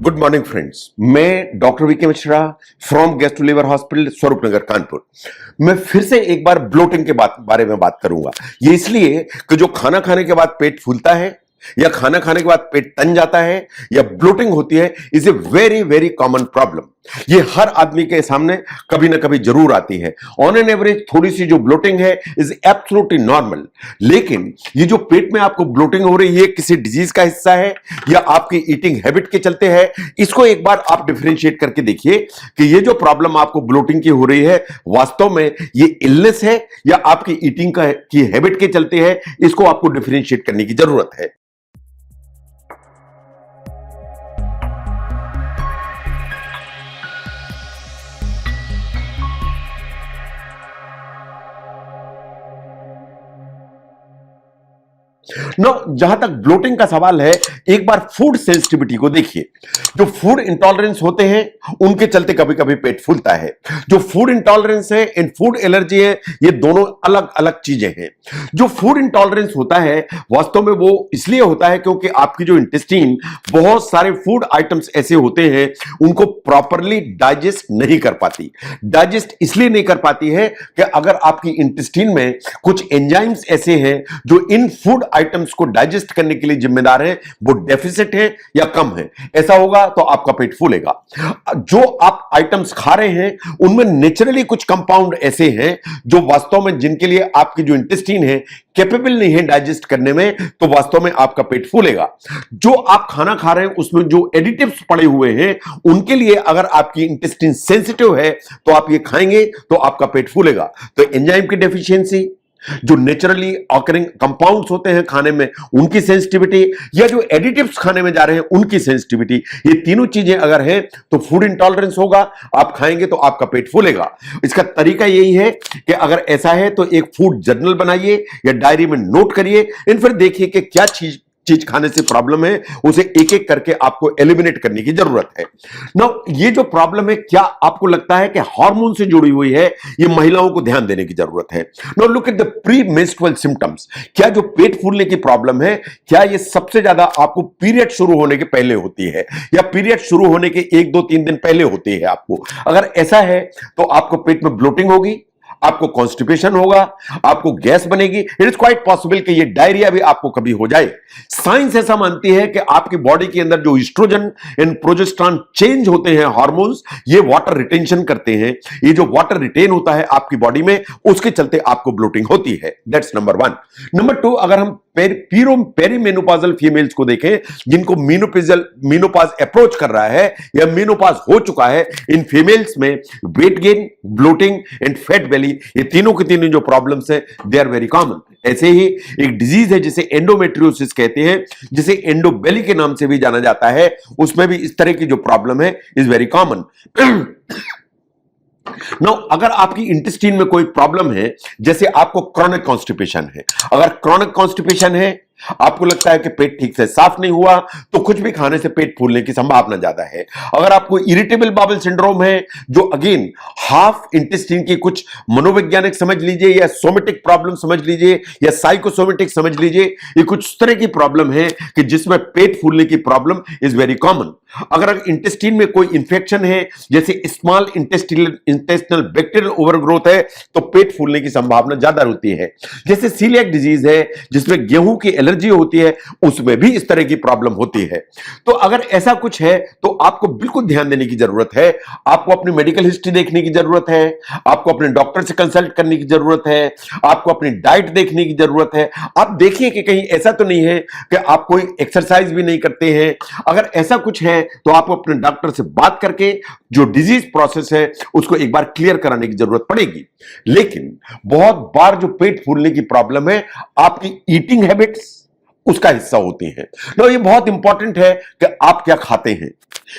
Good morning friends. मैं doctor V K Mishra from gastro liver hospital Swaroop Nagar Kanpur. मैं फिर से एक बार ब्लोटिंग के बारे में बात करूंगा। ये इसलिए कि जो खाना खाने के बाद पेट फूलता है या खाना खाने के बाद पेट तन जाता है या ब्लोटिंग होती है is a very very common problem. ये हर आदमी के सामने कभी ना कभी जरूर आती है। ऑन एन एवरेज थोड़ी सी जो ब्लोटिंग है इज एब्सोल्युटली नॉर्मल, लेकिन ये जो पेट में आपको ब्लोटिंग हो रही है ये डिजीज का हिस्सा है या आपकी ईटिंग हैबिट के चलते है, इसको एक बार आप डिफरेंशिएट करके देखिए कि ये जो प्रॉब्लम आपको ब्लोटिंग की हो रही है वास्तव में ये इलनेस है या आपकी ईटिंग की हैबिट के चलते है। इसको आपको डिफरेंशिएट करने की जरूरत है। नो, जहां तक ब्लोटिंग का सवाल है, एक बार फूड सेंसिटिविटी को देखिए। जो फूड इंटॉलरेंस होते हैं उनके चलते कभी कभी पेट फूलता है। जो फूड इंटॉलरेंस है एंड फूड एलर्जी है, ये दोनों अलग अलग चीजें हैं। जो फूड इंटॉलरेंस होता है वास्तव में वो इसलिए होता है क्योंकि आपकी जो इंटेस्टाइन बहुत सारे फूड आइटम्स ऐसे होते हैं उनको प्रॉपरली डाइजेस्ट नहीं कर पाती। डाइजेस्ट इसलिए नहीं कर पाती है कि अगर आपकी इंटेस्टाइन में कुछ एंजाइम्स ऐसे हैं जो इन फूड आइटम्स को डाइजेस्ट करने के लिए जिम्मेदार है, वो डेफिसिट है या कम है, ऐसा होगा तो आपका पेट फूलेगा। जो आप आइटम्स खा रहे हैं उनमें नेचुरली कुछ कंपाउंड ऐसे हैं जो वास्तव में जिनके लिए आपकी जो इंटेस्टाइन है कैपेबल नहीं है डाइजेस्ट करने में, तो वास्तव में आपका पेट फूलेगा। जो आप खाना खा रहे हैं उसमें जो एडिटिव्स पड़े हुए हैं उनके लिए अगर आपकी इंटेस्टाइन सेंसिटिव है तो आप ये खाएंगे तो आपका पेट फूलेगा। तो एंजाइम की डेफिशिएंसी, जो नेचुरली ऑकरिंग कंपाउंड्स होते हैं खाने में उनकी सेंसिटिविटी, या जो एडिटिव्स खाने में जा रहे हैं उनकी सेंसिटिविटी, ये तीनों चीजें अगर हैं तो फूड इंटॉलरेंस होगा, आप खाएंगे तो आपका पेट फूलेगा। इसका तरीका यही है कि अगर ऐसा है तो एक फूड जर्नल बनाइए या डायरी में नोट करिए, फिर देखिए कि क्या चीज खाने से प्रॉब्लम है, उसे एक एक करके आपको एलिमिनेट करने की जरूरत है। नाउ ये जो प्रॉब्लम है, क्या आपको लगता है कि हार्मोन से जुड़ी हुई है? ये महिलाओं को ध्यान देने की जरूरत है। Now look at the pre menstrual symptoms. क्या जो पेट फूलने की प्रॉब्लम है, क्या ये सबसे ज्यादा आपको पीरियड शुरू होने के पहले होती है या पीरियड शुरू होने के 1-2-3 दिन पहले होती है आपको? अगर ऐसा है तो आपको पेट में ब्लोटिंग होगी, आपको कॉन्स्टिपेशन होगा, आपको गैस बनेगी। इट इज क्वाइट पॉसिबल कि ये डायरिया भी आपको कभी हो जाए। साइंस ऐसा मानती है कि आपकी बॉडी के अंदर जो एस्ट्रोजन एंड प्रोजेस्टेरॉन चेंज होते हैं हार्मोन्स, ये वाटर रिटेंशन करते हैं। ये जो वाटर रिटेन होता है आपकी बॉडी में, उसके चलते आपको ब्लोटिंग होती है। That's number 1। नंबर 2, अगर हम पेरीमेनोपॉजल फीमेल्स को देखें जिनको मीनोपॉज अप्रोच कर रहा है या मीनोपॉज हो चुका है, इन फीमेल्स में weight gain, bloating and fat belly, ये तीनों की तीनों जो प्रॉब्लम्स है दे आर वेरी कॉमन। ऐसे ही एक डिजीज है जिसे एंडोमेट्रियोसिस कहते हैं, जिसे एंडोबेली के नाम से भी जाना जाता है, उसमें भी इस तरह की जो प्रॉब्लम है इज वेरी कॉमन। नाउ अगर आपकी इंटेस्टाइन में कोई प्रॉब्लम है, जैसे आपको क्रॉनिक कॉन्स्टिपेशन है, अगर क्रॉनिक कॉन्स्टिपेशन है, आपको लगता है कि पेट ठीक से साफ नहीं हुआ, तो कुछ भी खाने से पेट फूलने की संभावना ज्यादा है। अगर आपको इरिटेबल बाउल सिंड्रोम है, जो अगेन हाफ इंटेस्टाइन की कुछ मनोवैज्ञानिक समझ लीजिए या सोमेटिक प्रॉब्लम समझ लीजिए या साइकोसोमेटिक समझ लीजिए, ये कुछ तरह की प्रॉब्लम है कि जिसमें पेट फूलने की प्रॉब्लम इज वेरी कॉमन। अगर इंटेस्टाइन में कोई इंफेक्शन है, जैसे स्मॉल इंटेस्टिनल बैक्टीरियल ओवरग्रोथ है, तो पेट फूलने की संभावना ज्यादा होती है। जैसे सीलिएक डिजीज है जिसमें गेहूं की एलर्जी होती है, उसमें भी इस तरह की प्रॉब्लम होती है। तो अगर ऐसा कुछ है तो आपको बिल्कुल ध्यान देने की जरूरत है। आपको अपनी मेडिकल हिस्ट्री देखने की जरूरत है, आपको अपने डॉक्टर से कंसल्ट करने की जरूरत है, आपको अपनी डाइट देखने की जरूरत है। आप देखिए कि कहीं ऐसा तो नहीं है कि आप कोई एक्सरसाइज भी नहीं करते हैं। अगर ऐसा कुछ है तो आपको अपने डॉक्टर से बात करके जो डिजीज प्रोसेस है उसको एक बार क्लियर कराने की जरूरत पड़ेगी। लेकिन बहुत बार जो पेट फूलने की प्रॉब्लम है आपकी ईटिंग हैबिट्स उसका हिस्सा होती हैं। नो, ये बहुत इंपॉर्टेंट है कि आप क्या खाते हैं,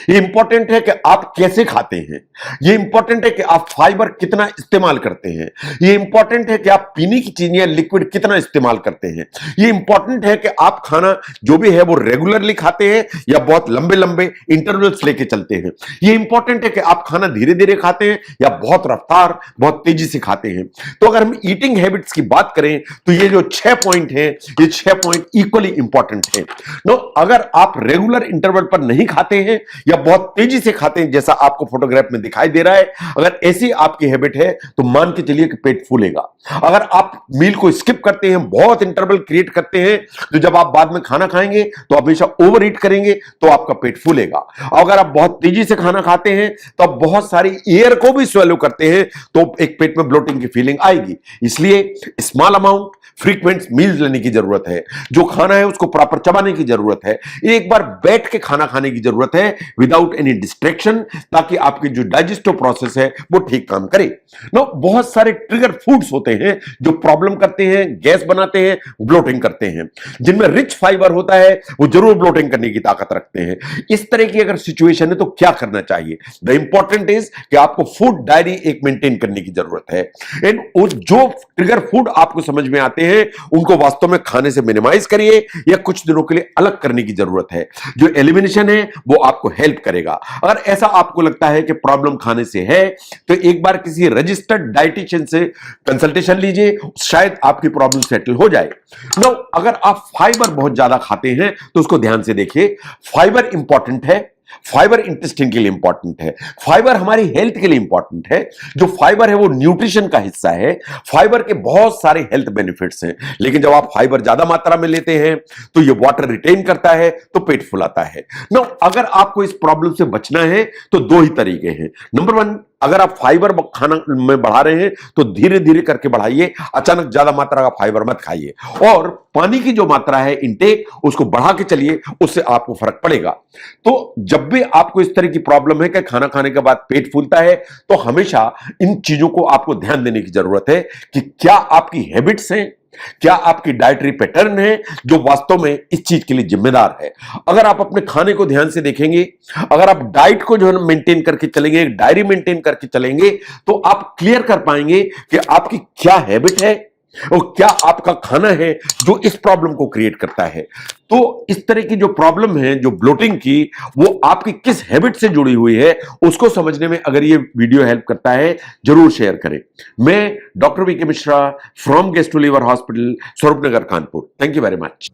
ये इंपॉर्टेंट है कि आप कैसे खाते हैं, ये इंपॉर्टेंट है कि आप फाइबर कितना इस्तेमाल करते हैं, ये इंपॉर्टेंट है कि आप पीने की चीजें या लिक्विड कितना इस्तेमाल करते हैं, ये इंपॉर्टेंट है कि आप खाना जो भी है वो रेगुलरली खाते हैं या बहुत लंबे लंबे इंटरवल्स लेके चलते हैं, ये इंपॉर्टेंट है कि आप खाना धीरे धीरे खाते हैं या बहुत रफ्तार बहुत तेजी से खाते हैं। तो अगर हम ईटिंग हैबिट्स की बात करें तो ये जो 6 पॉइंट हैं, ये 6 पॉइंट इक्वली इंपॉर्टेंट है। नो, अगर आप रेगुलर इंटरवल पर नहीं खाते हैं या बहुत तेजी से खाते हैं जैसा आपको फोटोग्राफ में दिखाई दे रहा है, अगर ऐसी आपकी हैबिट है तो मान के चलिए कि पेट फूलेगा। अगर आप मील को स्किप करते हैं, बहुत इंटरवल क्रिएट करते हैं, तो जब आप बाद में खाना खाएंगे तो हमेशा ओवर ईट करेंगे तो आपका पेट फूलेगा। अगर आप बहुत तेजी से खाना खाते हैं तो आप बहुत सारी एयर को भी स्वेलो करते हैं तो एक पेट में ब्लोटिंग की फीलिंग आएगी। इसलिए स्मॉल अमाउंट फ्रीक्वेंट मील्स लेने की जरूरत है, जो खाना है उसको प्रॉपर चबाने की जरूरत है, एक बार बैठ के खाना खाने की जरूरत है विदाउट एनी डिस्ट्रैक्शन, ताकि आपकी जो डाइजेस्टिव प्रोसेस है वो ठीक काम करे। नो, बहुत सारे ट्रिगर फूड्स होते हैं जो प्रॉब्लम करते हैं, गैस बनाते हैं, ब्लोटिंग करते हैं। जिनमें रिच फाइबर होता है वो जरूर ब्लोटिंग करने की ताकत रखते हैं। इस तरह की अगर सिचुएशन है तो क्या करना चाहिए? द इंपॉर्टेंट इज कि आपको फूड डायरी एक मेंटेन करने की जरूरत है। एंड जो ट्रिगर फूड आपको समझ में आते हैं उनको वास्तव में खाने से मिनिमाइज करिए या कुछ दिनों के लिए अलग करने की जरूरत है। जो एलिमिनेशन है वो आपको हेल्प करेगा। अगर ऐसा आपको लगता है कि प्रॉब्लम खाने से है तो एक बार किसी रजिस्टर्ड डाइटिशियन से कंसल्टेशन लीजिए, शायद आपकी प्रॉब्लम सेटल हो जाए। नो, अगर आप फाइबर बहुत ज्यादा खाते हैं तो उसको ध्यान से देखिए। फाइबर इंपॉर्टेंट है, फाइबर इंटेस्टाइन के लिए इंपॉर्टेंट है, फाइबर हमारी हेल्थ के लिए इंपॉर्टेंट है। जो फाइबर है वो न्यूट्रिशन का हिस्सा है। फाइबर के बहुत सारे हेल्थ बेनिफिट्स हैं, लेकिन जब आप फाइबर ज्यादा मात्रा में लेते हैं तो ये वाटर रिटेन करता है तो पेट फुलाता है। नो, अगर आपको इस प्रॉब्लम से बचना है तो दो ही तरीके हैं। नंबर वन, अगर आप फाइबर खाना में बढ़ा रहे हैं तो धीरे धीरे करके बढ़ाइए, अचानक ज्यादा मात्रा का फाइबर मत खाइए। और पानी की जो मात्रा है इनटेक उसको बढ़ा के चलिए, उससे आपको फर्क पड़ेगा। तो जब भी आपको इस तरह की प्रॉब्लम है कि खाना खाने के बाद पेट फूलता है तो हमेशा इन चीजों को आपको ध्यान देने की जरूरत है कि क्या आपकी हैबिट्स हैं, क्या आपकी डाइटरी पैटर्न है जो वास्तव में इस चीज के लिए जिम्मेदार है। अगर आप अपने खाने को ध्यान से देखेंगे, अगर आप डाइट को जो है मेंटेन करके चलेंगे, डायरी मेंटेन करके चलेंगे, तो आप क्लियर कर पाएंगे कि आपकी क्या हैबिट है और क्या आपका खाना है जो इस प्रॉब्लम को क्रिएट करता है। तो इस तरह की जो प्रॉब्लम है, जो ब्लोटिंग की, वो आपकी किस हैबिट से जुड़ी हुई है उसको समझने में अगर ये वीडियो हेल्प करता है जरूर शेयर करें। मैं doctor V K Mishra from gastro liver hospital, Swaroop Nagar, Kanpur. Thank you very much.